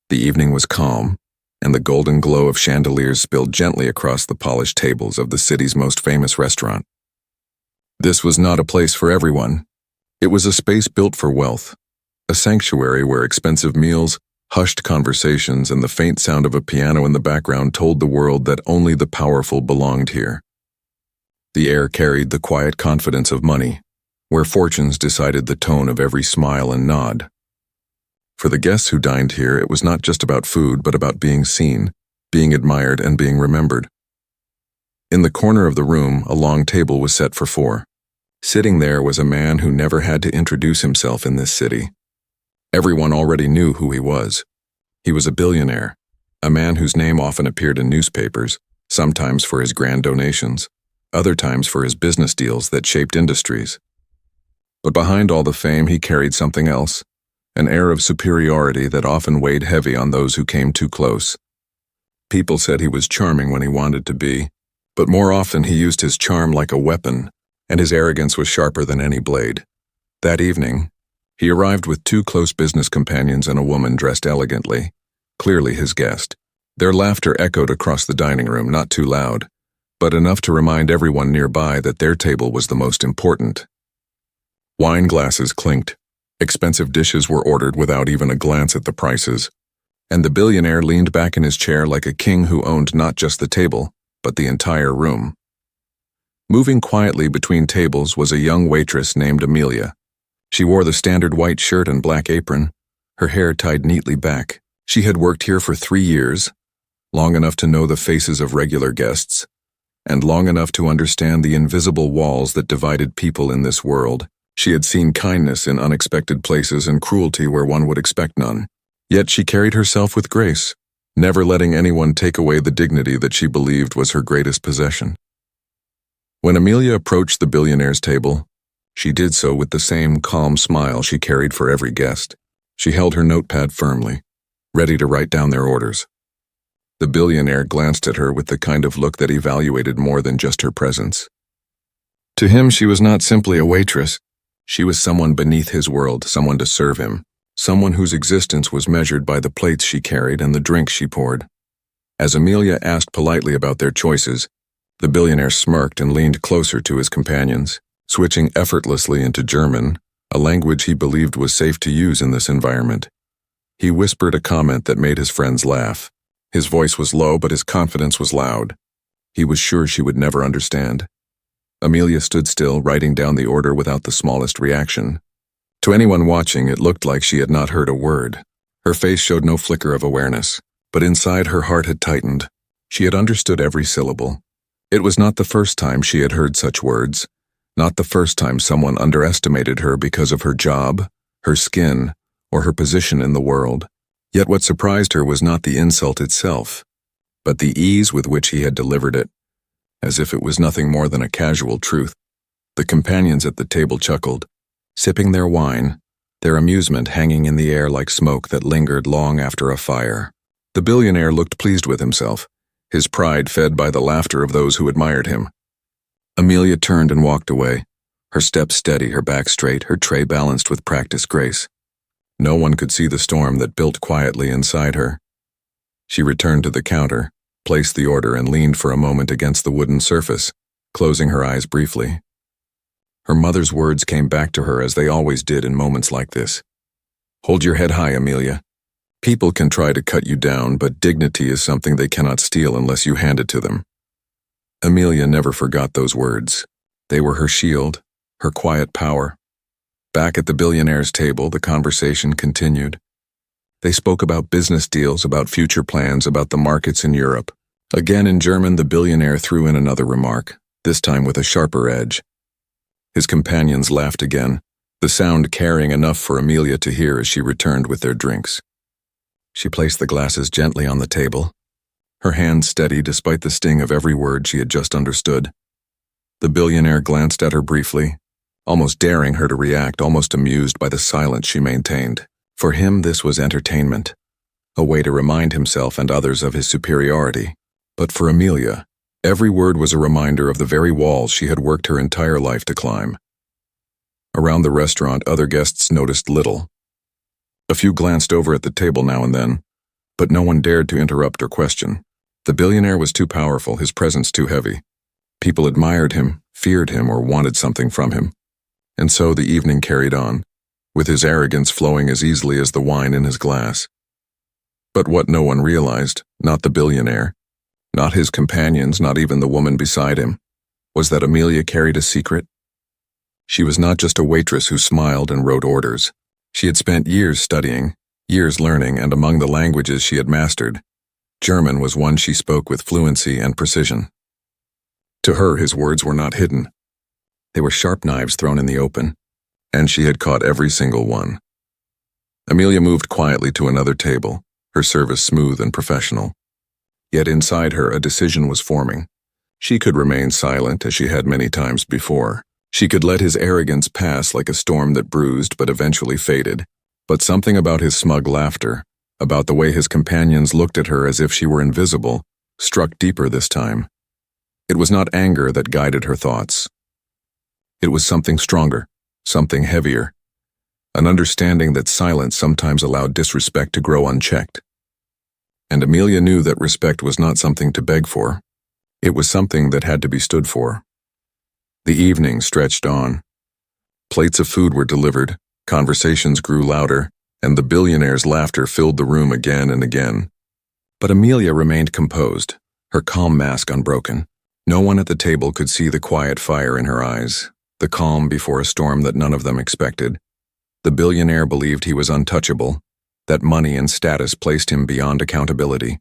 The evening was calm, and the golden glow of chandeliers spilled gently across the polished tables of the city's most famous restaurant. This was not a place for everyone. It was a space built for wealth, a sanctuary where expensive meals, hushed conversations, and the faint sound of a piano in the background told the world that only the powerful belonged here. The air carried the quiet confidence of money, where fortunes decided the tone of every smile and nod. For the guests who dined here, it was not just about food, but about being seen, being admired, and being remembered. In the corner of the room, a long table was set for 4. Sitting there was a man who never had to introduce himself in this city. Everyone already knew who he was. He was a billionaire, a man whose name often appeared in newspapers, sometimes for his grand donations, other times for his business deals that shaped industries. But behind all the fame, he carried something else, an air of superiority that often weighed heavy on those who came too close. People said he was charming when he wanted to be, but more often he used his charm like a weapon, and his arrogance was sharper than any blade. That evening, he arrived with 2 close business companions and a woman dressed elegantly, clearly his guest. Their laughter echoed across the dining room, not too loud, but enough to remind everyone nearby that their table was the most important. Wine glasses clinked. Expensive dishes were ordered without even a glance at the prices, and the billionaire leaned back in his chair like a king who owned not just the table, but the entire room. Moving quietly between tables was a young waitress named Amelia. She wore the standard white shirt and black apron, her hair tied neatly back. She had worked here for 3 years, long enough to know the faces of regular guests, and long enough to understand the invisible walls that divided people in this world. She had seen kindness in unexpected places and cruelty where one would expect none. Yet she carried herself with grace, never letting anyone take away the dignity that she believed was her greatest possession. When Amelia approached the billionaire's table, she did so with the same calm smile she carried for every guest. She held her notepad firmly, ready to write down their orders. The billionaire glanced at her with the kind of look that evaluated more than just her presence. To him, she was not simply a waitress. She was someone beneath his world, someone to serve him, someone whose existence was measured by the plates she carried and the drinks she poured. As Amelia asked politely about their choices, the billionaire smirked and leaned closer to his companions, switching effortlessly into German, a language he believed was safe to use in this environment. He whispered a comment that made his friends laugh. His voice was low, but his confidence was loud. He was sure she would never understand. Amelia stood still, writing down the order without the smallest reaction. To anyone watching, it looked like she had not heard a word. Her face showed no flicker of awareness, but inside her heart had tightened. She had understood every syllable. It was not the first time she had heard such words, not the first time someone underestimated her because of her job, her skin, or her position in the world. Yet what surprised her was not the insult itself, but the ease with which he had delivered it, as if it was nothing more than a casual truth. The companions at the table chuckled, sipping their wine, their amusement hanging in the air like smoke that lingered long after a fire. The billionaire looked pleased with himself, his pride fed by the laughter of those who admired him. Amelia turned and walked away, her step steady, her back straight, her tray balanced with practiced grace. No one could see the storm that built quietly inside her. She returned to the counter, placed the order, and leaned for a moment against the wooden surface, closing her eyes briefly. Her mother's words came back to her as they always did in moments like this. Hold your head high, Amelia. People can try to cut you down, but dignity is something they cannot steal unless you hand it to them. Amelia never forgot those words. They were her shield, her quiet power. Back at the billionaire's table, the conversation continued. They spoke about business deals, about future plans, about the markets in Europe. Again in German, the billionaire threw in another remark, this time with a sharper edge. His companions laughed again, the sound carrying enough for Amelia to hear as she returned with their drinks. She placed the glasses gently on the table, her hand steady despite the sting of every word she had just understood. The billionaire glanced at her briefly, almost daring her to react, almost amused by the silence she maintained. For him, this was entertainment, a way to remind himself and others of his superiority. But for Amelia, every word was a reminder of the very walls she had worked her entire life to climb. Around the restaurant, other guests noticed little. A few glanced over at the table now and then, But no one dared to interrupt or question. The billionaire was too powerful, his presence too heavy. People admired him, feared him, or wanted something from him. And so the evening carried on, with his arrogance flowing as easily as the wine in his glass. But what no one realized, not the billionaire, not his companions, not even the woman beside him, was that Amelia carried a secret. She was not just a waitress who smiled and wrote orders. She had spent years studying, years learning, and among the languages she had mastered, German was one she spoke with fluency and precision. To her, his words were not hidden. They were sharp knives thrown in the open, and she had caught every single one. Amelia moved quietly to another table, her service smooth and professional. Yet inside her, a decision was forming. She could remain silent, as she had many times before. She could let his arrogance pass like a storm that bruised but eventually faded. But something about his smug laughter, about the way his companions looked at her as if she were invisible, struck deeper this time. It was not anger that guided her thoughts. It was something stronger, something heavier, an understanding that silence sometimes allowed disrespect to grow unchecked. And Amelia knew that respect was not something to beg for. It was something that had to be stood for. The evening stretched on. Plates of food were delivered, conversations grew louder, and the billionaire's laughter filled the room again and again. But Amelia remained composed, her calm mask unbroken. No one at the table could see the quiet fire in her eyes, the calm before a storm that none of them expected. The billionaire believed he was untouchable, that money and status placed him beyond accountability.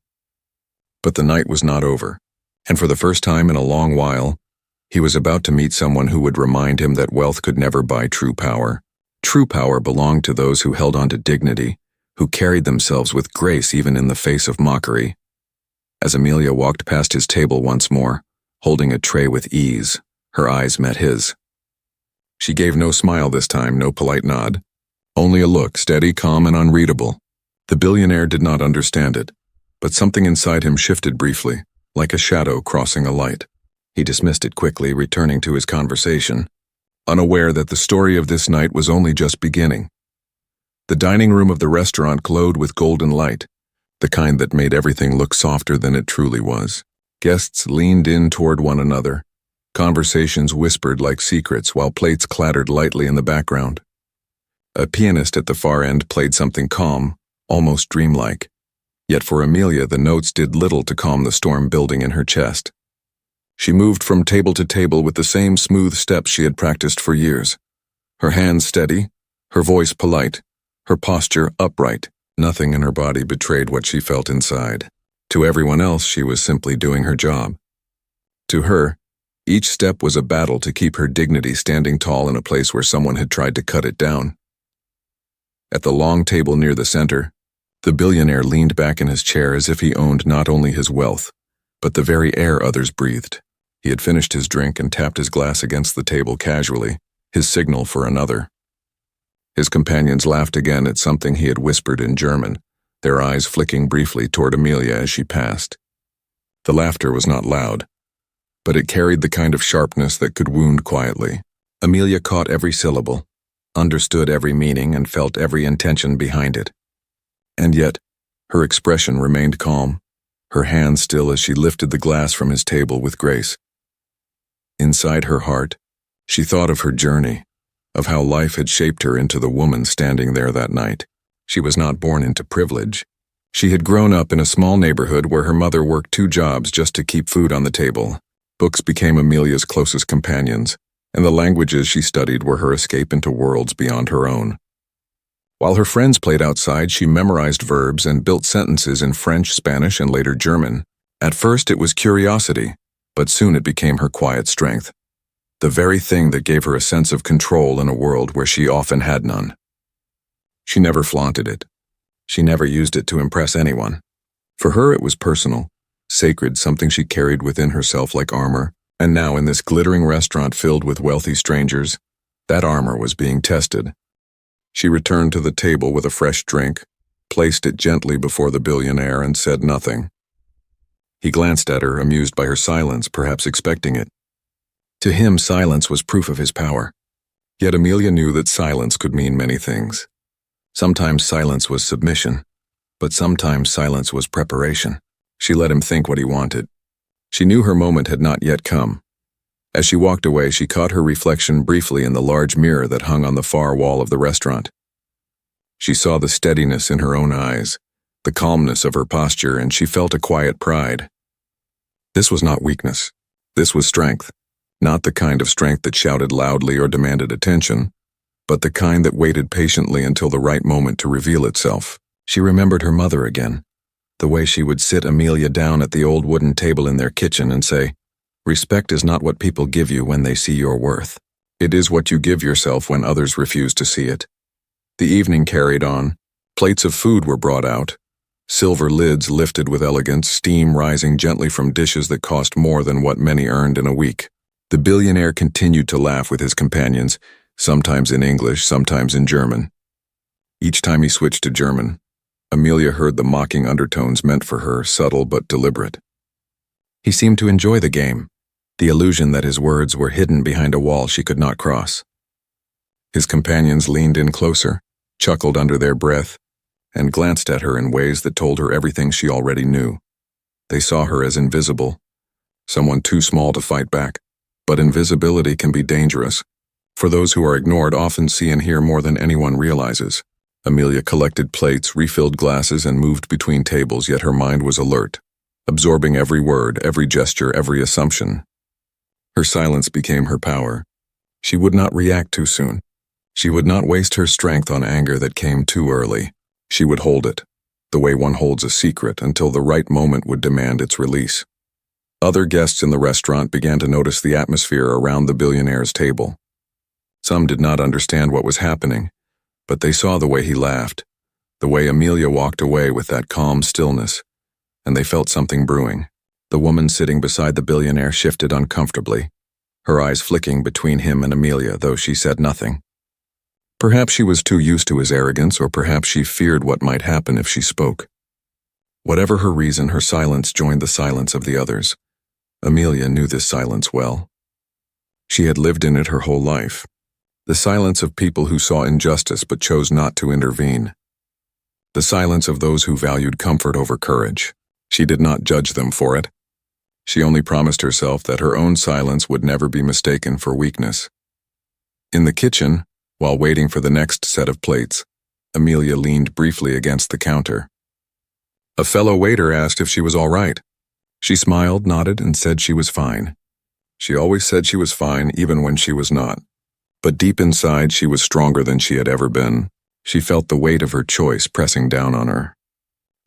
But the night was not over, and for the first time in a long while, he was about to meet someone who would remind him that wealth could never buy true power. True power belonged to those who held on to dignity, who carried themselves with grace even in the face of mockery. As Amelia walked past his table once more, holding a tray with ease, her eyes met his. She gave no smile this time, no polite nod. Only a look, steady, calm, and unreadable. The billionaire did not understand it, but something inside him shifted briefly, like a shadow crossing a light. He dismissed it quickly, returning to his conversation, unaware that the story of this night was only just beginning. The dining room of the restaurant glowed with golden light, the kind that made everything look softer than it truly was. Guests leaned in toward one another. Conversations whispered like secrets while plates clattered lightly in the background. A pianist at the far end played something calm, almost dreamlike. Yet for Amelia, the notes did little to calm the storm building in her chest. She moved from table to table with the same smooth steps she had practiced for years. Her hands steady, her voice polite, her posture upright. Nothing in her body betrayed what she felt inside. To everyone else, she was simply doing her job. To her, each step was a battle to keep her dignity standing tall in a place where someone had tried to cut it down. At the long table near the center, the billionaire leaned back in his chair as if he owned not only his wealth, but the very air others breathed. He had finished his drink and tapped his glass against the table casually, his signal for another. His companions laughed again at something he had whispered in German, their eyes flicking briefly toward Amelia as she passed. The laughter was not loud, but it carried the kind of sharpness that could wound quietly. Amelia caught every syllable, understood every meaning, and felt every intention behind it. And yet, her expression remained calm, her hand still as she lifted the glass from his table with grace. Inside her heart, she thought of her journey, of how life had shaped her into the woman standing there that night. She was not born into privilege. She had grown up in a small neighborhood where her mother worked 2 jobs just to keep food on the table. Books became Amelia's closest companions, and the languages she studied were her escape into worlds beyond her own. While her friends played outside, she memorized verbs and built sentences in French, Spanish, and later German. At first it was curiosity, but soon it became her quiet strength, the very thing that gave her a sense of control in a world where she often had none. She never flaunted it. She never used it to impress anyone. For her it was personal, sacred, something she carried within herself like armor, and now in this glittering restaurant filled with wealthy strangers, that armor was being tested. She returned to the table with a fresh drink, placed it gently before the billionaire, and said nothing. He glanced at her, amused by her silence, perhaps expecting it. To him, silence was proof of his power. Yet Amelia knew that silence could mean many things. Sometimes silence was submission. But sometimes silence was preparation. She let him think what he wanted. She knew her moment had not yet come. As she walked away, she caught her reflection briefly in the large mirror that hung on the far wall of the restaurant. She saw the steadiness in her own eyes, the calmness of her posture, and she felt a quiet pride. This was not weakness. This was strength. Not the kind of strength that shouted loudly or demanded attention, but the kind that waited patiently until the right moment to reveal itself. She remembered her mother again, the way she would sit Amelia down at the old wooden table in their kitchen and say, "Respect is not what people give you when they see your worth. It is what you give yourself when others refuse to see it." The evening carried on. Plates of food were brought out, silver lids lifted with elegance, steam rising gently from dishes that cost more than what many earned in a week. The billionaire continued to laugh with his companions, sometimes in English, sometimes in German. Each time he switched to German, Amelia heard the mocking undertones meant for her, subtle but deliberate. He seemed to enjoy the game, the illusion that his words were hidden behind a wall she could not cross. His companions leaned in closer, chuckled under their breath, and glanced at her in ways that told her everything she already knew. They saw her as invisible, someone too small to fight back. But invisibility can be dangerous, for those who are ignored often see and hear more than anyone realizes. Amelia collected plates, refilled glasses, and moved between tables, yet her mind was alert, absorbing every word, every gesture, every assumption. Her silence became her power. She would not react too soon. She would not waste her strength on anger that came too early. She would hold it, the way one holds a secret, until the right moment would demand its release. Other guests in the restaurant began to notice the atmosphere around the billionaire's table. Some did not understand what was happening, but they saw the way he laughed, the way Amelia walked away with that calm stillness, and they felt something brewing. The woman sitting beside the billionaire shifted uncomfortably, her eyes flicking between him and Amelia, though she said nothing. Perhaps she was too used to his arrogance, or perhaps she feared what might happen if she spoke. Whatever her reason, her silence joined the silence of the others. Amelia knew this silence well. She had lived in it her whole life. The silence of people who saw injustice but chose not to intervene. The silence of those who valued comfort over courage. She did not judge them for it. She only promised herself that her own silence would never be mistaken for weakness. In the kitchen, while waiting for the next set of plates, Amelia leaned briefly against the counter. A fellow waiter asked if she was all right. She smiled, nodded, and said she was fine. She always said she was fine, even when she was not. But deep inside, she was stronger than she had ever been. She felt the weight of her choice pressing down on her.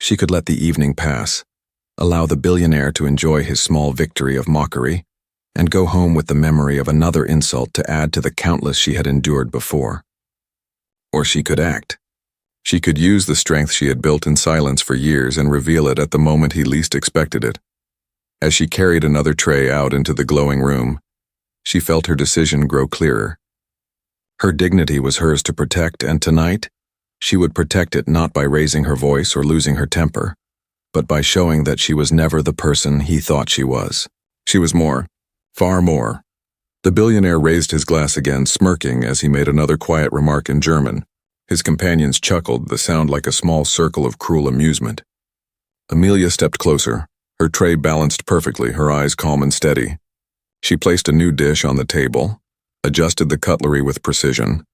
She could let the evening pass, allow the billionaire to enjoy his small victory of mockery, and go home with the memory of another insult to add to the countless she had endured before. Or she could act. She could use the strength she had built in silence for years and reveal it at the moment he least expected it. As she carried another tray out into the glowing room, she felt her decision grow clearer. Her dignity was hers to protect, and tonight, she would protect it not by raising her voice or losing her temper, but by showing that she was never the person he thought she was. She was more, far more. The billionaire raised his glass again, smirking as he made another quiet remark in German. His companions chuckled, the sound like a small circle of cruel amusement. Amelia stepped closer, her tray balanced perfectly, her eyes calm and steady. She placed a new dish on the table, adjusted the cutlery with precision,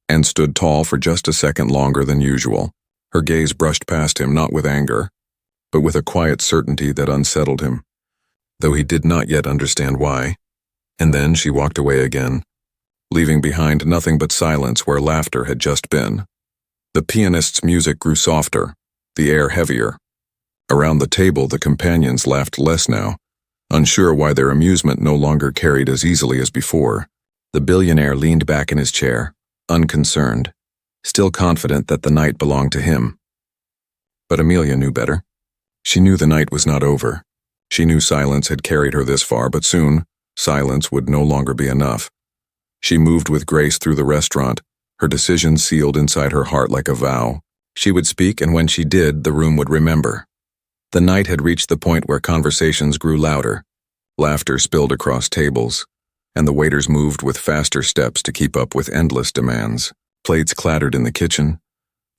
and stood tall for just a second longer than usual. Her gaze brushed past him, not with anger, but with a quiet certainty that unsettled him, though he did not yet understand why. And then she walked away again, leaving behind nothing but silence where laughter had just been. The pianist's music grew softer, the air heavier. Around the table, the companions laughed less now, unsure why their amusement no longer carried as easily as before. The billionaire leaned back in his chair, unconcerned, still confident that the night belonged to him. But Amelia knew better. She knew the night was not over. She knew silence had carried her this far, but soon, silence would no longer be enough. She moved with grace through the restaurant, her decision sealed inside her heart like a vow. She would speak, and when she did, the room would remember. The night had reached the point where conversations grew louder. Laughter spilled across tables, and the waiters moved with faster steps to keep up with endless demands. Plates clattered in the kitchen.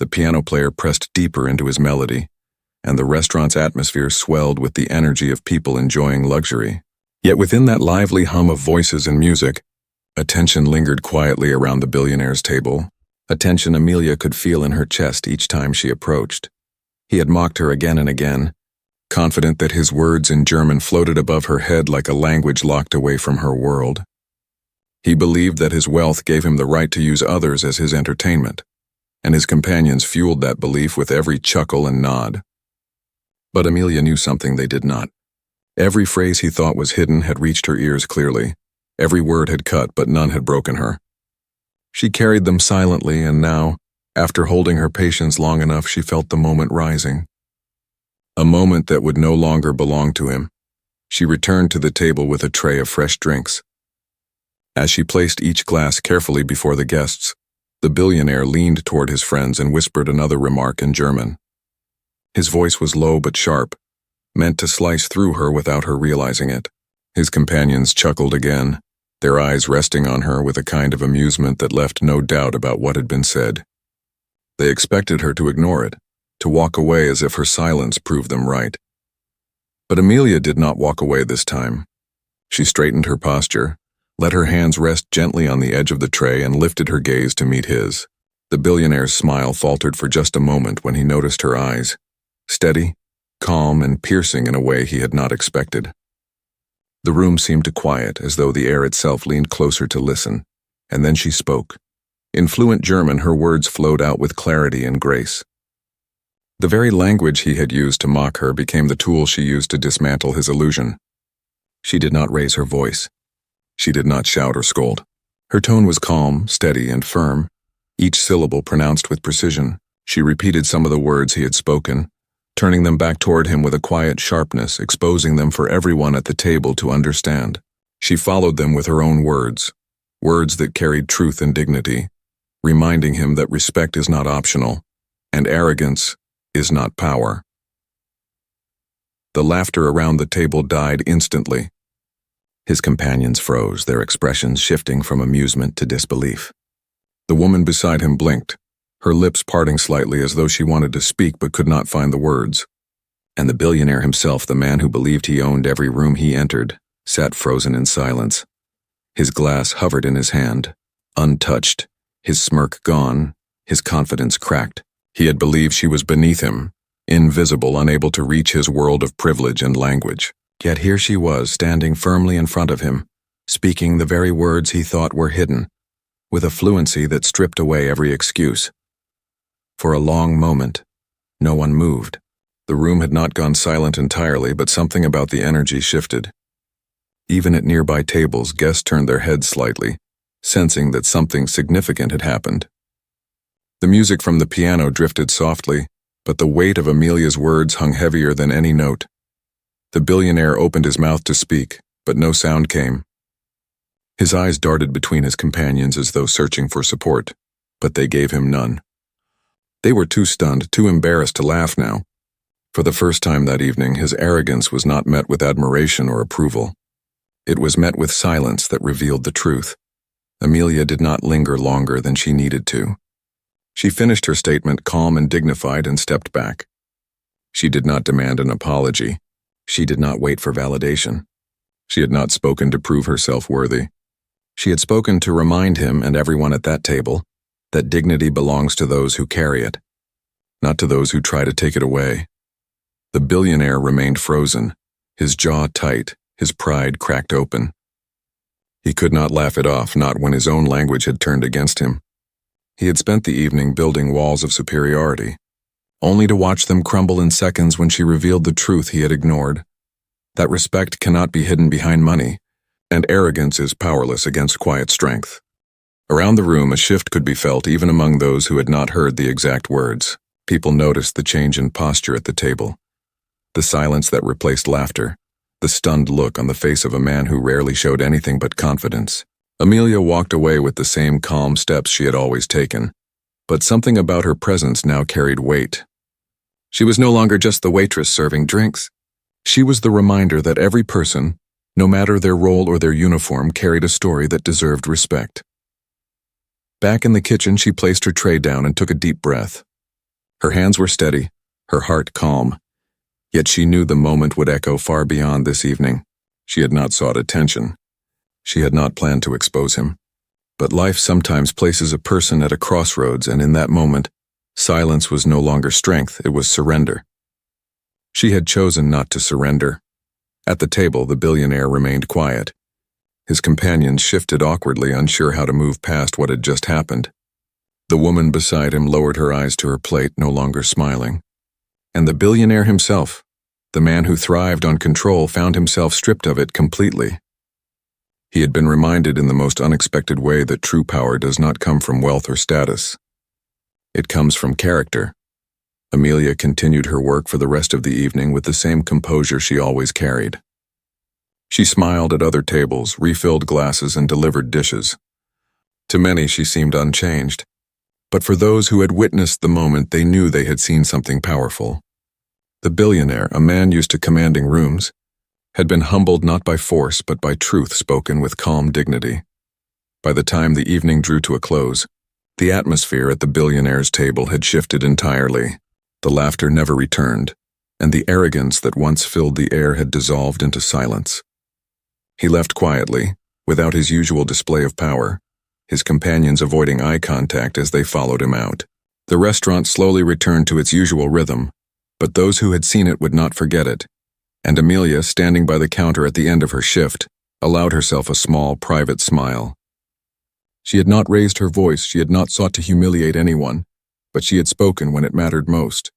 The piano player pressed deeper into his melody, and the restaurant's atmosphere swelled with the energy of people enjoying luxury. Yet within that lively hum of voices and music, a tension lingered quietly around the billionaire's table, a tension Amelia could feel in her chest each time she approached. He had mocked her again and again, confident that his words in German floated above her head like a language locked away from her world. He believed that his wealth gave him the right to use others as his entertainment, and his companions fueled that belief with every chuckle and nod. But Amelia knew something they did not. Every phrase he thought was hidden had reached her ears clearly. Every word had cut, but none had broken her. She carried them silently, and now, after holding her patience long enough, she felt the moment rising. A moment that would no longer belong to him. She returned to the table with a tray of fresh drinks. As she placed each glass carefully before the guests, the billionaire leaned toward his friends and whispered another remark in German. His voice was low but sharp, meant to slice through her without her realizing it. His companions chuckled again, their eyes resting on her with a kind of amusement that left no doubt about what had been said. They expected her to ignore it, to walk away as if her silence proved them right. But Amelia did not walk away this time. She straightened her posture, let her hands rest gently on the edge of the tray, and lifted her gaze to meet his. The billionaire's smile faltered for just a moment when he noticed her eyes, steady, calm, and piercing in a way he had not expected. The room seemed to quiet, as though the air itself leaned closer to listen, and then she spoke. In fluent German, her words flowed out with clarity and grace. The very language he had used to mock her became the tool she used to dismantle his illusion. She did not raise her voice. She did not shout or scold. Her tone was calm, steady, and firm, each syllable pronounced with precision. She repeated some of the words he had spoken, turning them back toward him with a quiet sharpness, exposing them for everyone at the table to understand. She followed them with her own words, words that carried truth and dignity, reminding him that respect is not optional, and arrogance is not power. The laughter around the table died instantly. His companions froze, their expressions shifting from amusement to disbelief. The woman beside him blinked, her lips parting slightly as though she wanted to speak but could not find the words. And the billionaire himself, the man who believed he owned every room he entered, sat frozen in silence. His glass hovered in his hand, untouched, his smirk gone, his confidence cracked. He had believed she was beneath him, invisible, unable to reach his world of privilege and language. Yet here she was, standing firmly in front of him, speaking the very words he thought were hidden, with a fluency that stripped away every excuse. For a long moment, no one moved. The room had not gone silent entirely, but something about the energy shifted. Even at nearby tables, guests turned their heads slightly, sensing that something significant had happened. The music from the piano drifted softly, but the weight of Amelia's words hung heavier than any note. The billionaire opened his mouth to speak, but no sound came. His eyes darted between his companions as though searching for support, but they gave him none. They were too stunned, too embarrassed to laugh now. For the first time that evening, his arrogance was not met with admiration or approval. It was met with silence that revealed the truth. Amelia did not linger longer than she needed to. She finished her statement calm and dignified and stepped back. She did not demand an apology. She did not wait for validation. She had not spoken to prove herself worthy. She had spoken to remind him and everyone at that table that dignity belongs to those who carry it, not to those who try to take it away. The billionaire remained frozen, his jaw tight, his pride cracked open. He could not laugh it off, not when his own language had turned against him. He had spent the evening building walls of superiority, only to watch them crumble in seconds when she revealed the truth he had ignored. That respect cannot be hidden behind money, and arrogance is powerless against quiet strength. Around the room, a shift could be felt even among those who had not heard the exact words. People noticed the change in posture at the table, the silence that replaced laughter, the stunned look on the face of a man who rarely showed anything but confidence. Amelia walked away with the same calm steps she had always taken, but something about her presence now carried weight. She was no longer just the waitress serving drinks. She was the reminder that every person, no matter their role or their uniform, carried a story that deserved respect. Back in the kitchen, she placed her tray down and took a deep breath. Her hands were steady, her heart calm. Yet she knew the moment would echo far beyond this evening. She had not sought attention. She had not planned to expose him. But life sometimes places a person at a crossroads, and in that moment, silence was no longer strength, it was surrender. She had chosen not to surrender. At the table, the billionaire remained quiet. His companions shifted awkwardly, unsure how to move past what had just happened. The woman beside him lowered her eyes to her plate, no longer smiling. And the billionaire himself, the man who thrived on control, found himself stripped of it completely. He had been reminded in the most unexpected way that true power does not come from wealth or status. It comes from character. Amelia continued her work for the rest of the evening with the same composure she always carried. She smiled at other tables, refilled glasses, and delivered dishes. To many, she seemed unchanged. But for those who had witnessed the moment, they knew they had seen something powerful. The billionaire, a man used to commanding rooms, had been humbled not by force but by truth spoken with calm dignity. By the time the evening drew to a close, the atmosphere at the billionaire's table had shifted entirely. The laughter never returned, and the arrogance that once filled the air had dissolved into silence. He left quietly, without his usual display of power, his companions avoiding eye contact as they followed him out. The restaurant slowly returned to its usual rhythm, but those who had seen it would not forget it, and Amelia, standing by the counter at the end of her shift, allowed herself a small, private smile. She had not raised her voice, she had not sought to humiliate anyone, but she had spoken when it mattered most.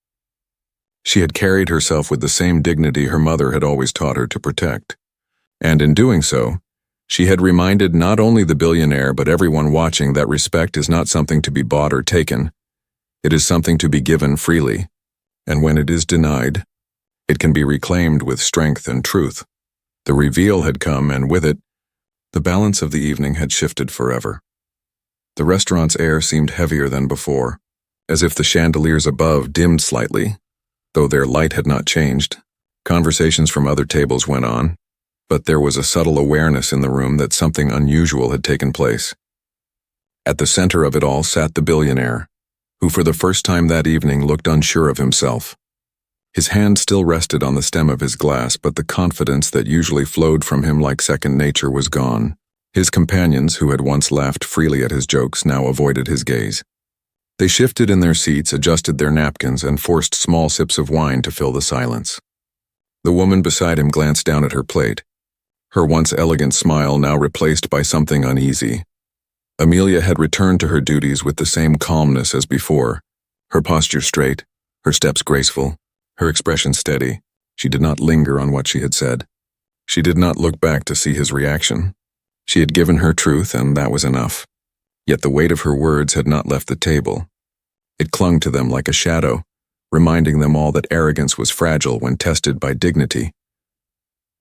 She had carried herself with the same dignity her mother had always taught her to protect. And in doing so, she had reminded not only the billionaire but everyone watching that respect is not something to be bought or taken. It is something to be given freely, and when it is denied, it can be reclaimed with strength and truth. The reveal had come, and with it, the balance of the evening had shifted forever. The restaurant's air seemed heavier than before, as if the chandeliers above dimmed slightly, though their light had not changed. Conversations from other tables went on, but there was a subtle awareness in the room that something unusual had taken place. At the center of it all sat the billionaire, who for the first time that evening looked unsure of himself. His hand still rested on the stem of his glass, but the confidence that usually flowed from him like second nature was gone. His companions, who had once laughed freely at his jokes, now avoided his gaze. They shifted in their seats, adjusted their napkins, and forced small sips of wine to fill the silence. The woman beside him glanced down at her plate, her once elegant smile now replaced by something uneasy. Amelia had returned to her duties with the same calmness as before, her posture straight, her steps graceful, her expression steady. She did not linger on what she had said. She did not look back to see his reaction. She had given her truth, and that was enough. Yet the weight of her words had not left the table. It clung to them like a shadow, reminding them all that arrogance was fragile when tested by dignity.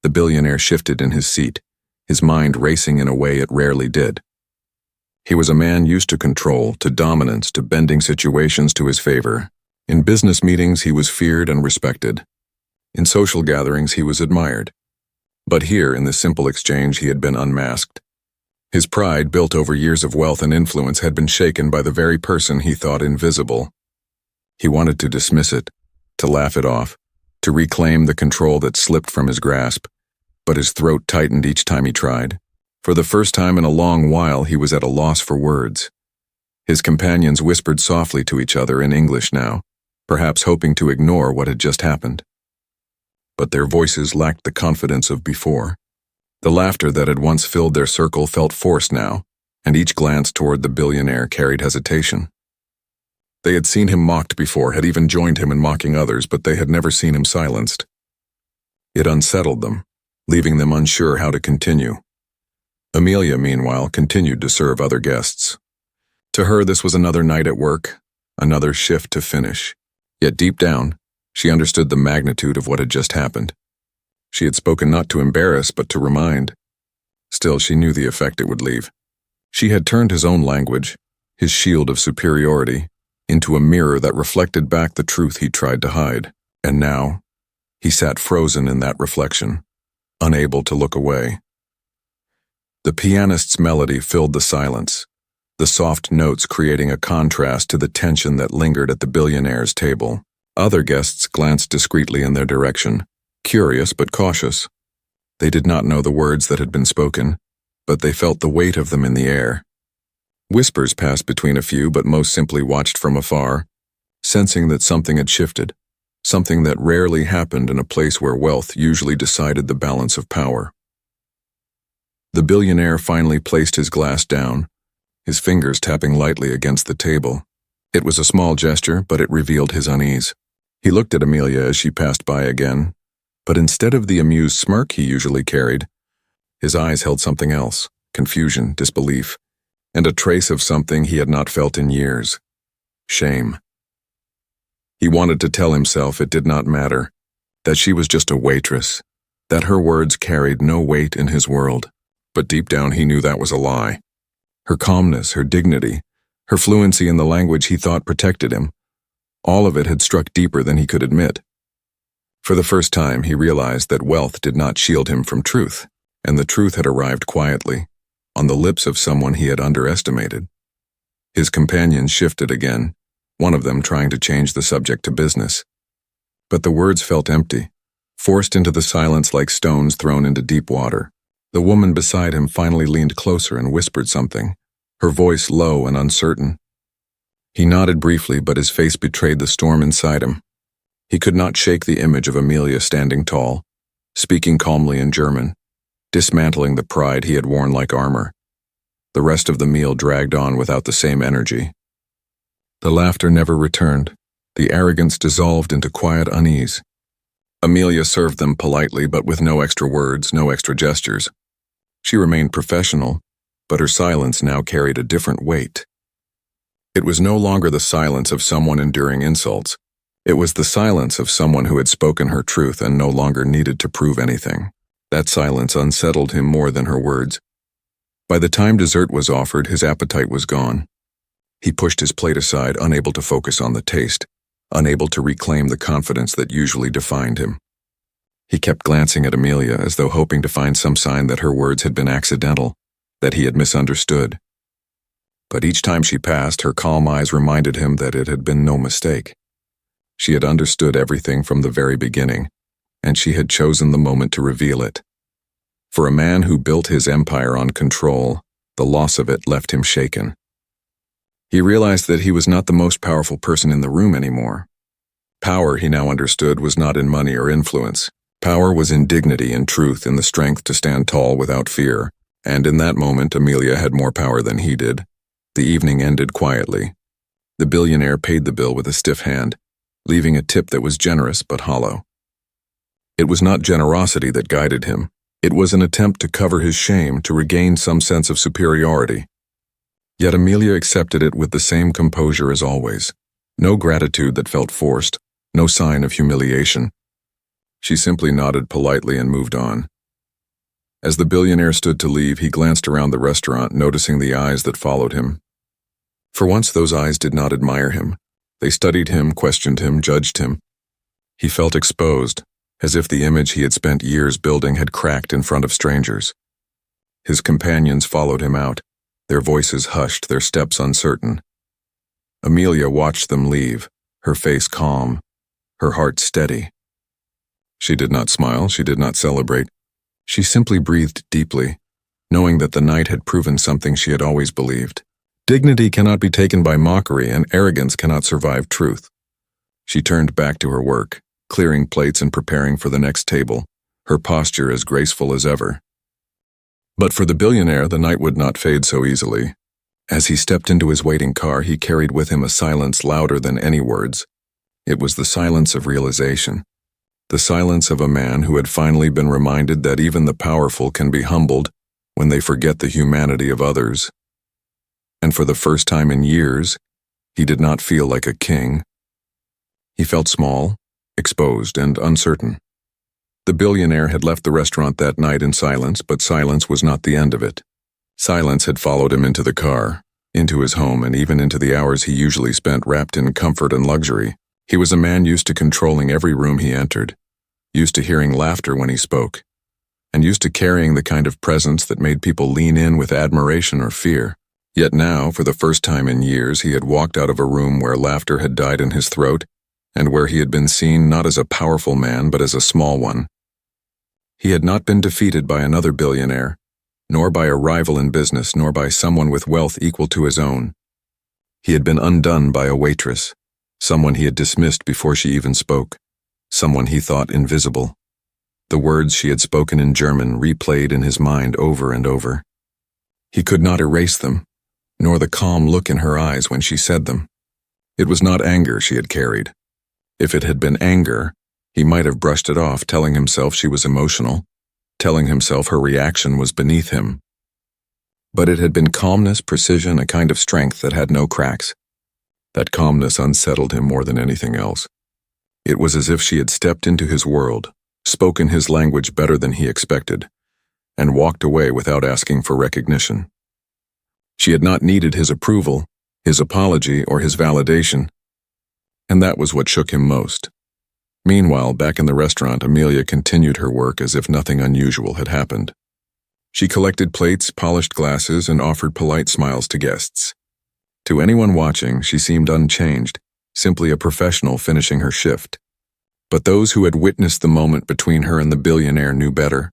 The billionaire shifted in his seat, his mind racing in a way it rarely did. He was a man used to control, to dominance, to bending situations to his favor. In business meetings, he was feared and respected. In social gatherings, he was admired. But here, in this simple exchange, he had been unmasked. His pride, built over years of wealth and influence, had been shaken by the very person he thought invisible. He wanted to dismiss it, to laugh it off, to reclaim the control that slipped from his grasp, but his throat tightened each time he tried. For the first time in a long while, he was at a loss for words. His companions whispered softly to each other in English now, perhaps hoping to ignore what had just happened. But their voices lacked the confidence of before. The laughter that had once filled their circle felt forced now, and each glance toward the billionaire carried hesitation. They had seen him mocked before, had even joined him in mocking others, but they had never seen him silenced. It unsettled them, leaving them unsure how to continue. Amelia, meanwhile, continued to serve other guests. To her, this was another night at work, another shift to finish. Yet deep down, she understood the magnitude of what had just happened. She had spoken not to embarrass, but to remind. Still, she knew the effect it would leave. She had turned his own language, his shield of superiority, into a mirror that reflected back the truth he tried to hide. And now, he sat frozen in that reflection, unable to look away. The pianist's melody filled the silence, the soft notes creating a contrast to the tension that lingered at the billionaire's table. Other guests glanced discreetly in their direction, curious but cautious. They did not know the words that had been spoken, but they felt the weight of them in the air. Whispers passed between a few, but most simply watched from afar, sensing that something had shifted, something that rarely happened in a place where wealth usually decided the balance of power. The billionaire finally placed his glass down, his fingers tapping lightly against the table. It was a small gesture, but it revealed his unease. He looked at Amelia as she passed by again, but instead of the amused smirk he usually carried, his eyes held something else, confusion, disbelief, and a trace of something he had not felt in years: shame. He wanted to tell himself it did not matter, that she was just a waitress, that her words carried no weight in his world. But deep down he knew that was a lie. Her calmness, her dignity, her fluency in the language he thought protected him, all of it had struck deeper than he could admit. For the first time he realized that wealth did not shield him from truth, and the truth had arrived quietly, on the lips of someone he had underestimated. His companions shifted again, one of them trying to change the subject to business. But the words felt empty, forced into the silence like stones thrown into deep water. The woman beside him finally leaned closer and whispered something, her voice low and uncertain. He nodded briefly, but his face betrayed the storm inside him. He could not shake the image of Amelia standing tall, speaking calmly in German, dismantling the pride he had worn like armor. The rest of the meal dragged on without the same energy. The laughter never returned. The arrogance dissolved into quiet unease. Amelia served them politely, but with no extra words, no extra gestures. She remained professional, but her silence now carried a different weight. It was no longer the silence of someone enduring insults. It was the silence of someone who had spoken her truth and no longer needed to prove anything. That silence unsettled him more than her words. By the time dessert was offered, his appetite was gone. He pushed his plate aside, unable to focus on the taste, unable to reclaim the confidence that usually defined him. He kept glancing at Amelia as though hoping to find some sign that her words had been accidental, that he had misunderstood. But each time she passed, her calm eyes reminded him that it had been no mistake. She had understood everything from the very beginning, and she had chosen the moment to reveal it. For a man who built his empire on control, the loss of it left him shaken. He realized that he was not the most powerful person in the room anymore. Power, he now understood, was not in money or influence. Power was in dignity and truth, in the strength to stand tall without fear. And in that moment, Amelia had more power than he did. The evening ended quietly. The billionaire paid the bill with a stiff hand, leaving a tip that was generous but hollow. It was not generosity that guided him. It was an attempt to cover his shame, to regain some sense of superiority. Yet Amelia accepted it with the same composure as always. No gratitude that felt forced, no sign of humiliation. She simply nodded politely and moved on. As the billionaire stood to leave, he glanced around the restaurant, noticing the eyes that followed him. For once, those eyes did not admire him. They studied him, questioned him, judged him. He felt exposed, as if the image he had spent years building had cracked in front of strangers. His companions followed him out, their voices hushed, their steps uncertain. Amelia watched them leave, her face calm, her heart steady. She did not smile, she did not celebrate. She simply breathed deeply, knowing that the night had proven something she had always believed. Dignity cannot be taken by mockery, and arrogance cannot survive truth. She turned back to her work, clearing plates and preparing for the next table, her posture as graceful as ever. But for the billionaire, the night would not fade so easily. As he stepped into his waiting car, he carried with him a silence louder than any words. It was the silence of realization. The silence of a man who had finally been reminded that even the powerful can be humbled when they forget the humanity of others. And for the first time in years, he did not feel like a king. He felt small, exposed, and uncertain. The billionaire had left the restaurant that night in silence, but silence was not the end of it. Silence had followed him into the car, into his home, and even into the hours he usually spent wrapped in comfort and luxury. He was a man used to controlling every room he entered, used to hearing laughter when he spoke, and used to carrying the kind of presence that made people lean in with admiration or fear. Yet now, for the first time in years, he had walked out of a room where laughter had died in his throat, and where he had been seen not as a powerful man but as a small one. He had not been defeated by another billionaire, nor by a rival in business, nor by someone with wealth equal to his own. He had been undone by a waitress, someone he had dismissed before she even spoke, someone he thought invisible. The words she had spoken in German replayed in his mind over and over. He could not erase them, nor the calm look in her eyes when she said them. It was not anger she had carried. If it had been anger, he might have brushed it off, telling himself she was emotional, telling himself her reaction was beneath him. But it had been calmness, precision, a kind of strength that had no cracks. That calmness unsettled him more than anything else. It was as if she had stepped into his world, spoken his language better than he expected, and walked away without asking for recognition. She had not needed his approval, his apology, or his validation, and that was what shook him most. Meanwhile, back in the restaurant, Amelia continued her work as if nothing unusual had happened. She collected plates, polished glasses, and offered polite smiles to guests. To anyone watching, she seemed unchanged, simply a professional finishing her shift. But those who had witnessed the moment between her and the billionaire knew better.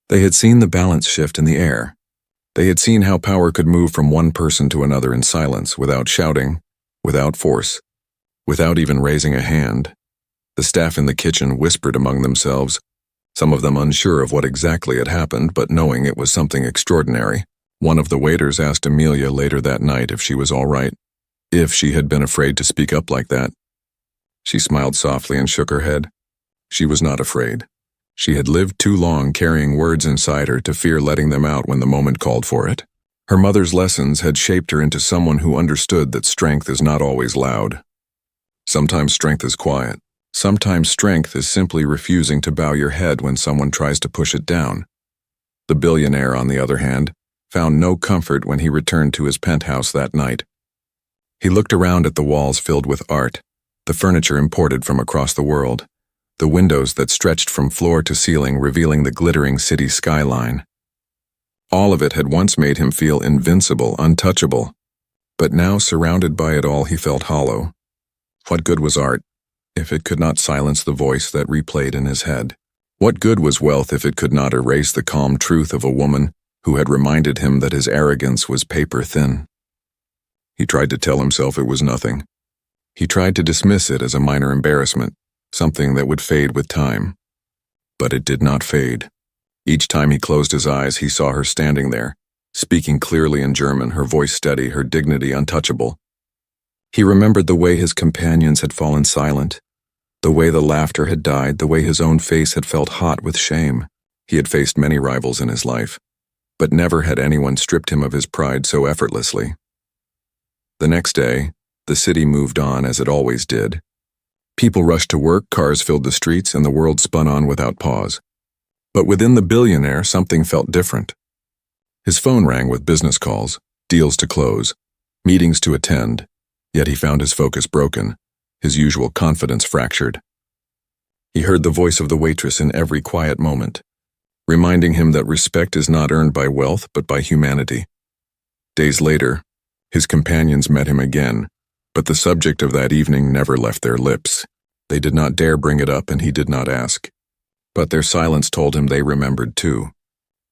They had seen the balance shift in the air. They had seen how power could move from one person to another in silence, without shouting, without force, without even raising a hand. The staff in the kitchen whispered among themselves, some of them unsure of what exactly had happened, but knowing it was something extraordinary. One of the waiters asked Amelia later that night if she was all right, if she had been afraid to speak up like that. She smiled softly and shook her head. She was not afraid. She had lived too long carrying words inside her to fear letting them out when the moment called for it. Her mother's lessons had shaped her into someone who understood that strength is not always loud. Sometimes strength is quiet. Sometimes strength is simply refusing to bow your head when someone tries to push it down. The billionaire, on the other hand, found no comfort when he returned to his penthouse that night. He looked around at the walls filled with art, the furniture imported from across the world, the windows that stretched from floor to ceiling revealing the glittering city skyline. All of it had once made him feel invincible, untouchable, but now surrounded by it all he felt hollow. What good was art if it could not silence the voice that replayed in his head? What good was wealth if it could not erase the calm truth of a woman who had reminded him that his arrogance was paper thin? He tried to tell himself it was nothing. He tried to dismiss it as a minor embarrassment, something that would fade with time. But it did not fade. Each time he closed his eyes, he saw her standing there, speaking clearly in German, her voice steady, her dignity untouchable. He remembered the way his companions had fallen silent, the way the laughter had died, the way his own face had felt hot with shame. He had faced many rivals in his life, but never had anyone stripped him of his pride so effortlessly. The next day, the city moved on as it always did. People rushed to work, cars filled the streets, and the world spun on without pause. But within the billionaire, something felt different. His phone rang with business calls, deals to close, meetings to attend, yet he found his focus broken, his usual confidence fractured. He heard the voice of the waitress in every quiet moment, reminding him that respect is not earned by wealth but by humanity. Days later, his companions met him again, but the subject of that evening never left their lips. They did not dare bring it up, and he did not ask. But their silence told him they remembered too.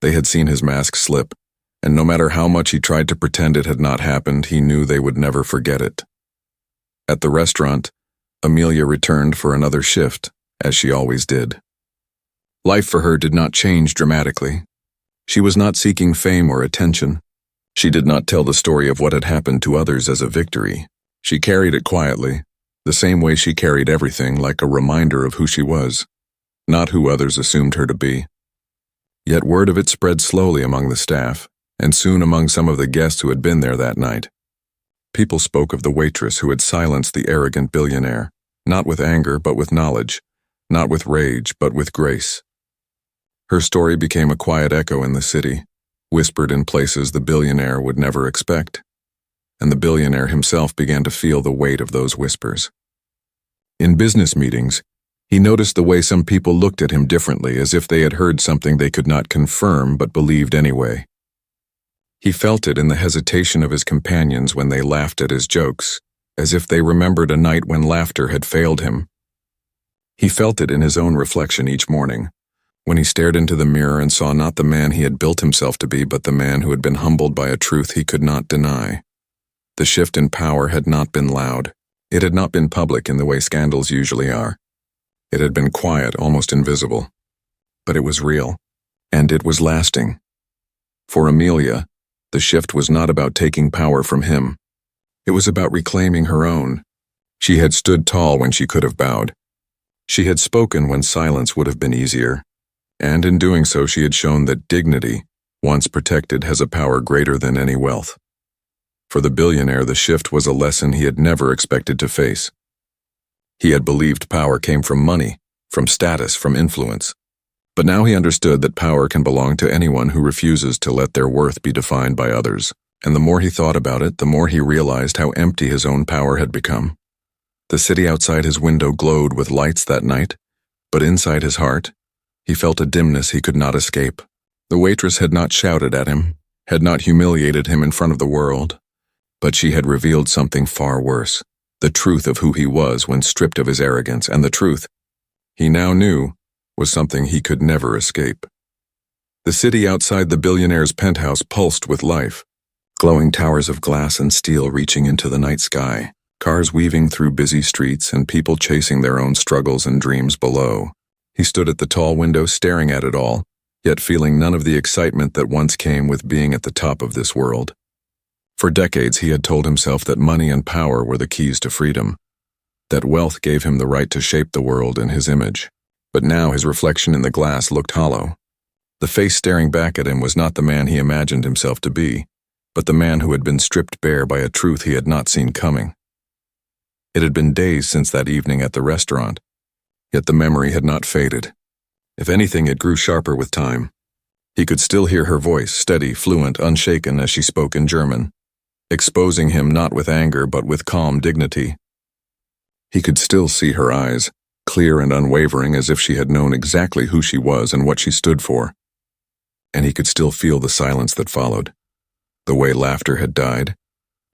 They had seen his mask slip, and no matter how much he tried to pretend it had not happened, he knew they would never forget it. At the restaurant, Amelia returned for another shift, as she always did. Life for her did not change dramatically. She was not seeking fame or attention. She did not tell the story of what had happened to others as a victory. She carried it quietly, the same way she carried everything, like a reminder of who she was, not who others assumed her to be. Yet word of it spread slowly among the staff, and soon among some of the guests who had been there that night. People spoke of the waitress who had silenced the arrogant billionaire, not with anger but with knowledge, not with rage but with grace. Her story became a quiet echo in the city, whispered in places the billionaire would never expect, and the billionaire himself began to feel the weight of those whispers. In business meetings, he noticed the way some people looked at him differently, as if they had heard something they could not confirm but believed anyway. He felt it in the hesitation of his companions when they laughed at his jokes, as if they remembered a night when laughter had failed him. He felt it in his own reflection each morning, when he stared into the mirror and saw not the man he had built himself to be, but the man who had been humbled by a truth he could not deny. The shift in power had not been loud. It had not been public in the way scandals usually are. It had been quiet, almost invisible. But it was real, and it was lasting. For Amelia, the shift was not about taking power from him. It was about reclaiming her own. She had stood tall when she could have bowed. She had spoken when silence would have been easier. And in doing so, she had shown that dignity, once protected, has a power greater than any wealth. For the billionaire, the shift was a lesson he had never expected to face. He had believed power came from money, from status, from influence. But now he understood that power can belong to anyone who refuses to let their worth be defined by others. And the more he thought about it, the more he realized how empty his own power had become. The city outside his window glowed with lights that night, but inside his heart, he felt a dimness he could not escape. The waitress had not shouted at him, had not humiliated him in front of the world, but she had revealed something far worse, the truth of who he was when stripped of his arrogance, and the truth, he now knew, was something he could never escape. The city outside the billionaire's penthouse pulsed with life, glowing towers of glass and steel reaching into the night sky, cars weaving through busy streets and people chasing their own struggles and dreams below. He stood at the tall window staring at it all, yet feeling none of the excitement that once came with being at the top of this world. For decades he had told himself that money and power were the keys to freedom, that wealth gave him the right to shape the world in his image. But now his reflection in the glass looked hollow. The face staring back at him was not the man he imagined himself to be, but the man who had been stripped bare by a truth he had not seen coming. It had been days since that evening at the restaurant, yet the memory had not faded. If anything, it grew sharper with time. He could still hear her voice, steady, fluent, unshaken as she spoke in German, exposing him not with anger but with calm dignity. He could still see her eyes, clear and unwavering as if she had known exactly who she was and what she stood for. And he could still feel the silence that followed, the way laughter had died,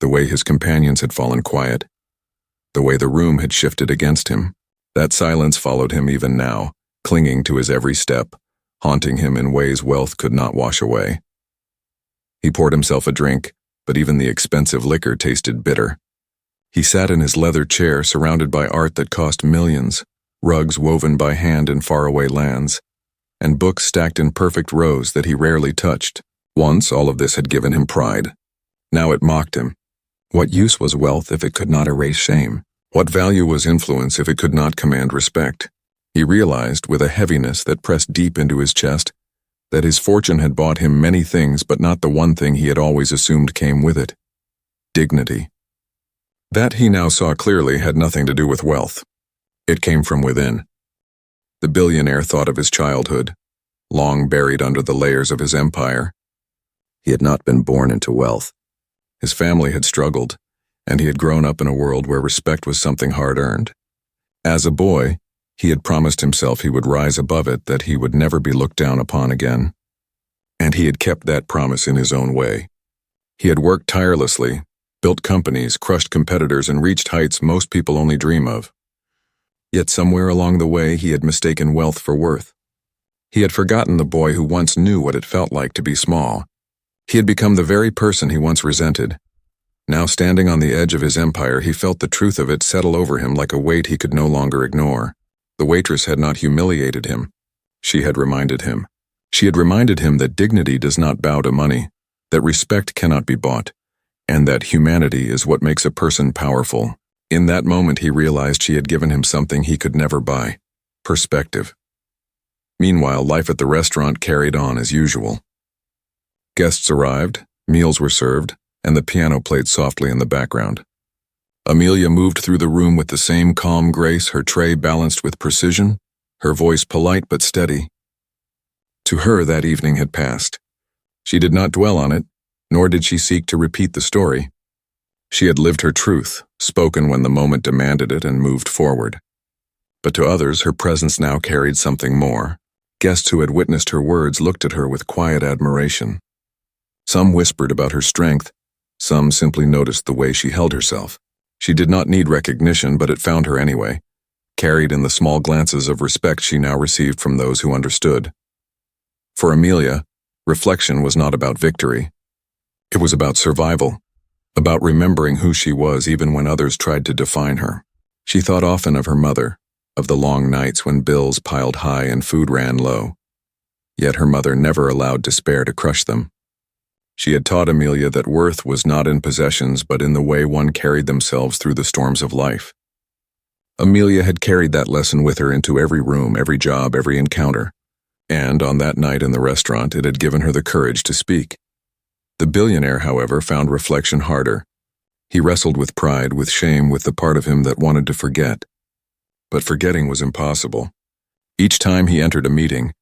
the way his companions had fallen quiet, the way the room had shifted against him. That silence followed him even now, clinging to his every step, haunting him in ways wealth could not wash away. He poured himself a drink, but even the expensive liquor tasted bitter. He sat in his leather chair surrounded by art that cost millions, rugs woven by hand in faraway lands, and books stacked in perfect rows that he rarely touched. Once all of this had given him pride. Now it mocked him. What use was wealth if it could not erase shame? What value was influence if it could not command respect? He realized, with a heaviness that pressed deep into his chest, that his fortune had bought him many things, but not the one thing he had always assumed came with it: dignity. That, he now saw clearly, had nothing to do with wealth. It came from within. The billionaire thought of his childhood, long buried under the layers of his empire. He had not been born into wealth. His family had struggled, and he had grown up in a world where respect was something hard-earned. As a boy, he had promised himself he would rise above it, that he would never be looked down upon again. And he had kept that promise in his own way. He had worked tirelessly, built companies, crushed competitors, and reached heights most people only dream of. Yet somewhere along the way he had mistaken wealth for worth. He had forgotten the boy who once knew what it felt like to be small. He had become the very person he once resented. Now, standing on the edge of his empire, he felt the truth of it settle over him like a weight he could no longer ignore. The waitress had not humiliated him. She had reminded him. She had reminded him that dignity does not bow to money, that respect cannot be bought, and that humanity is what makes a person powerful. In that moment he realized she had given him something he could never buy: perspective. Meanwhile, life at the restaurant carried on as usual. Guests arrived, meals were served, and the piano played softly in the background. Amelia moved through the room with the same calm grace, her tray balanced with precision, her voice polite but steady. To her, that evening had passed. She did not dwell on it, nor did she seek to repeat the story. She had lived her truth, spoken when the moment demanded it, and moved forward. But to others, her presence now carried something more. Guests who had witnessed her words looked at her with quiet admiration. Some whispered about her strength. Some simply noticed the way she held herself. She did not need recognition, but it found her anyway, carried in the small glances of respect she now received from those who understood. For Amelia, reflection was not about victory. It was about survival, about remembering who she was even when others tried to define her. She thought often of her mother, of the long nights when bills piled high and food ran low. Yet her mother never allowed despair to crush them. She had taught Amelia that worth was not in possessions but in the way one carried themselves through the storms of life. Amelia had carried that lesson with her into every room, every job, every encounter, and on that night in the restaurant it had given her the courage to speak. The billionaire, however, found reflection harder. He wrestled with pride, with shame, with the part of him that wanted to forget. But forgetting was impossible. Each time he entered a meeting,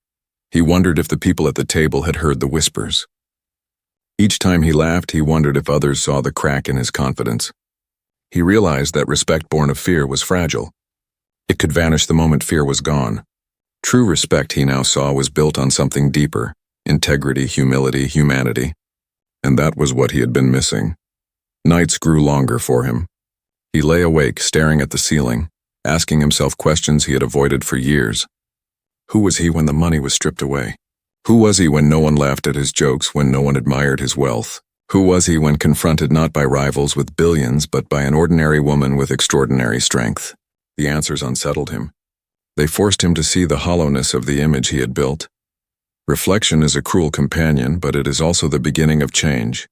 he wondered if the people at the table had heard the whispers. Each time he laughed, he wondered if others saw the crack in his confidence. He realized that respect born of fear was fragile. It could vanish the moment fear was gone. True respect, he now saw, was built on something deeper: integrity, humility, humanity. And that was what he had been missing. Nights grew longer for him. He lay awake, staring at the ceiling, asking himself questions he had avoided for years. Who was he when the money was stripped away? Who was he when no one laughed at his jokes, when no one admired his wealth? Who was he when confronted not by rivals with billions, but by an ordinary woman with extraordinary strength? The answers unsettled him. They forced him to see the hollowness of the image he had built. Reflection is a cruel companion, but it is also the beginning of change.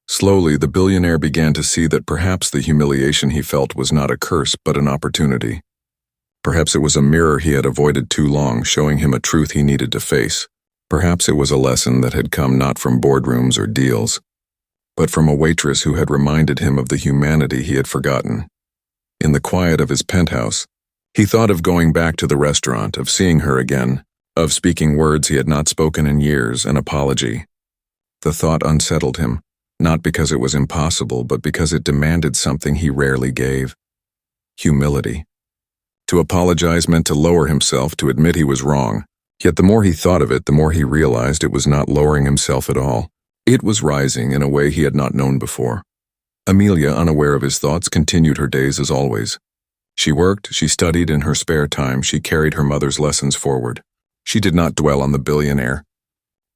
Slowly, the billionaire began to see that perhaps the humiliation he felt was not a curse, but an opportunity. Perhaps it was a mirror he had avoided too long, showing him a truth he needed to face. Perhaps it was a lesson that had come not from boardrooms or deals, but from a waitress who had reminded him of the humanity he had forgotten. In the quiet of his penthouse, he thought of going back to the restaurant, of seeing her again, of speaking words he had not spoken in years, an apology. The thought unsettled him, not because it was impossible, but because it demanded something he rarely gave: humility. To apologize meant to lower himself, to admit he was wrong. Yet the more he thought of it, the more he realized it was not lowering himself at all. It was rising in a way he had not known before. Amelia, unaware of his thoughts, continued her days as always. She worked, she studied, in her spare time she carried her mother's lessons forward. She did not dwell on the billionaire.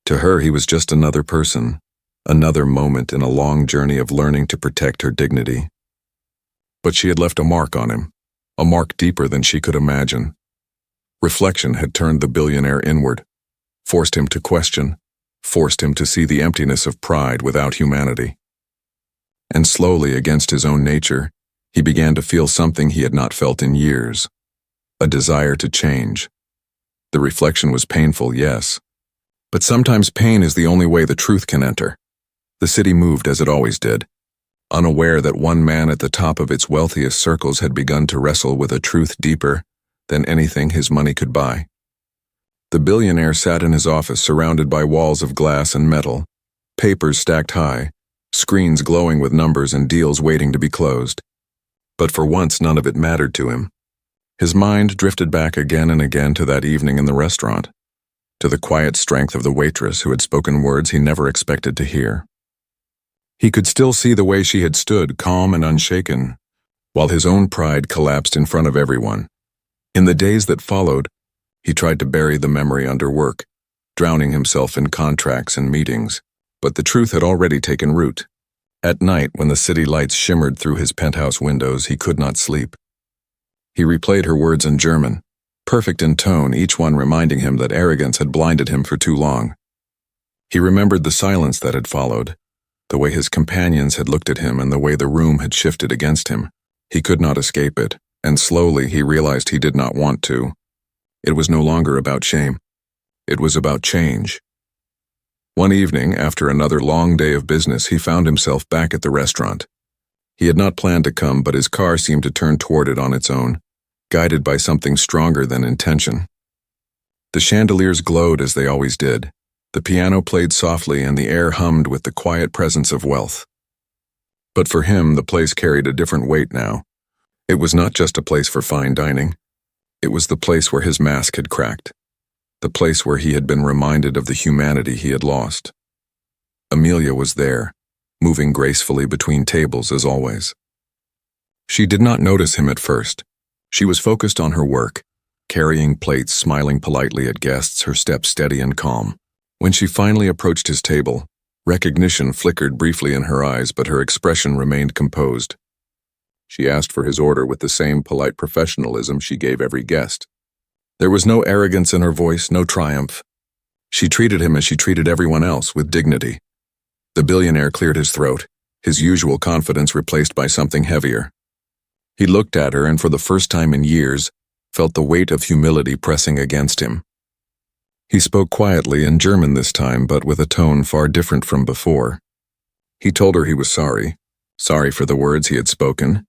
To her he was just another person, another moment in a long journey of learning to protect her dignity. But she had left a mark on him, a mark deeper than she could imagine. Reflection had turned the billionaire inward, forced him to question, forced him to see the emptiness of pride without humanity. And slowly, against his own nature, he began to feel something he had not felt in years: a desire to change. The reflection was painful, yes, but sometimes pain is the only way the truth can enter. The city moved as it always did, unaware that one man at the top of its wealthiest circles had begun to wrestle with a truth deeper than anything his money could buy. The billionaire sat in his office surrounded by walls of glass and metal, papers stacked high, screens glowing with numbers and deals waiting to be closed. But for once none of it mattered to him. His mind drifted back again and again to that evening in the restaurant, to the quiet strength of the waitress who had spoken words he never expected to hear. He could still see the way she had stood, calm and unshaken, while his own pride collapsed in front of everyone. In the days that followed, he tried to bury the memory under work, drowning himself in contracts and meetings, but the truth had already taken root. At night, when the city lights shimmered through his penthouse windows, he could not sleep. He replayed her words in German, perfect in tone, each one reminding him that arrogance had blinded him for too long. He remembered the silence that had followed, the way his companions had looked at him and the way the room had shifted against him. He could not escape it, and slowly he realized he did not want to. It was no longer about shame. It was about change. One evening, after another long day of business, he found himself back at the restaurant. He had not planned to come, but his car seemed to turn toward it on its own, guided by something stronger than intention. The chandeliers glowed as they always did. The piano played softly and the air hummed with the quiet presence of wealth. But for him, the place carried a different weight now. It was not just a place for fine dining. It was the place where his mask had cracked, the place where he had been reminded of the humanity he had lost. Amelia was there, moving gracefully between tables as always. She did not notice him at first. She was focused on her work, carrying plates, smiling politely at guests, her step steady and calm. When she finally approached his table, recognition flickered briefly in her eyes, but her expression remained composed. She asked for his order with the same polite professionalism she gave every guest. There was no arrogance in her voice, no triumph. She treated him as she treated everyone else, with dignity. The billionaire cleared his throat, his usual confidence replaced by something heavier. He looked at her and for the first time in years, felt the weight of humility pressing against him. He spoke quietly in German this time, but with a tone far different from before. He told her he was sorry for the words he had spoken,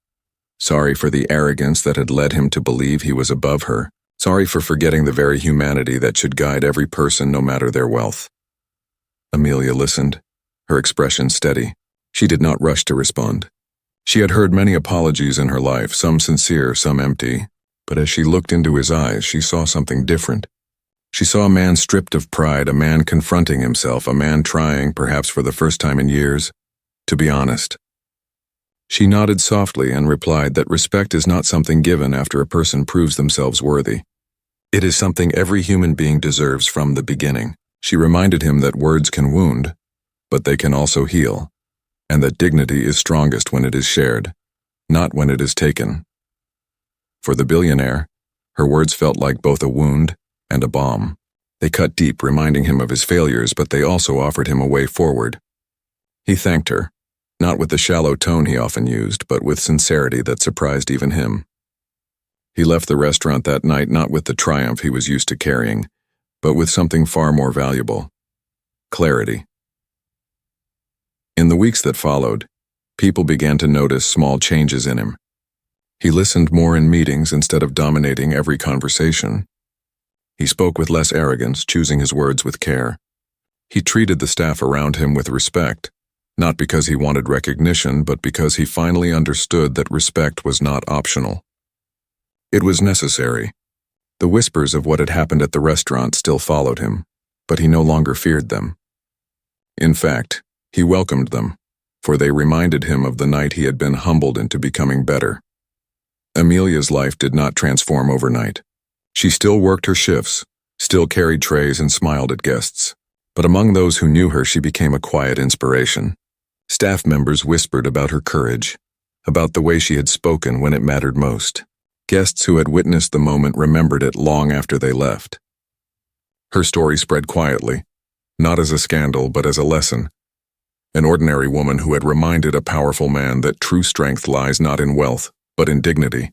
sorry for the arrogance that had led him to believe he was above her, sorry for forgetting the very humanity that should guide every person no matter their wealth. Amelia listened, her expression steady. She did not rush to respond. She had heard many apologies in her life, some sincere, some empty, but as she looked into his eyes, she saw something different. She saw a man stripped of pride, a man confronting himself, a man trying, perhaps for the first time in years, to be honest. She nodded softly and replied that respect is not something given after a person proves themselves worthy. It is something every human being deserves from the beginning. She reminded him that words can wound, but they can also heal, and that dignity is strongest when it is shared, not when it is taken. For the billionaire, her words felt like both a wound and a balm. They cut deep, reminding him of his failures, but they also offered him a way forward. He thanked her, not with the shallow tone he often used, but with sincerity that surprised even him. He left the restaurant that night not with the triumph he was used to carrying, but with something far more valuable: clarity. In the weeks that followed, people began to notice small changes in him. He listened more in meetings instead of dominating every conversation. He spoke with less arrogance, choosing his words with care. He treated the staff around him with respect, not because he wanted recognition, but because he finally understood that respect was not optional. It was necessary. The whispers of what had happened at the restaurant still followed him, but he no longer feared them. In fact, he welcomed them, for they reminded him of the night he had been humbled into becoming better. Amelia's life did not transform overnight. She still worked her shifts, still carried trays and smiled at guests. But among those who knew her, she became a quiet inspiration. Staff members whispered about her courage, about the way she had spoken when it mattered most. Guests who had witnessed the moment remembered it long after they left. Her story spread quietly, not as a scandal, but as a lesson. An ordinary woman who had reminded a powerful man that true strength lies not in wealth, but in dignity.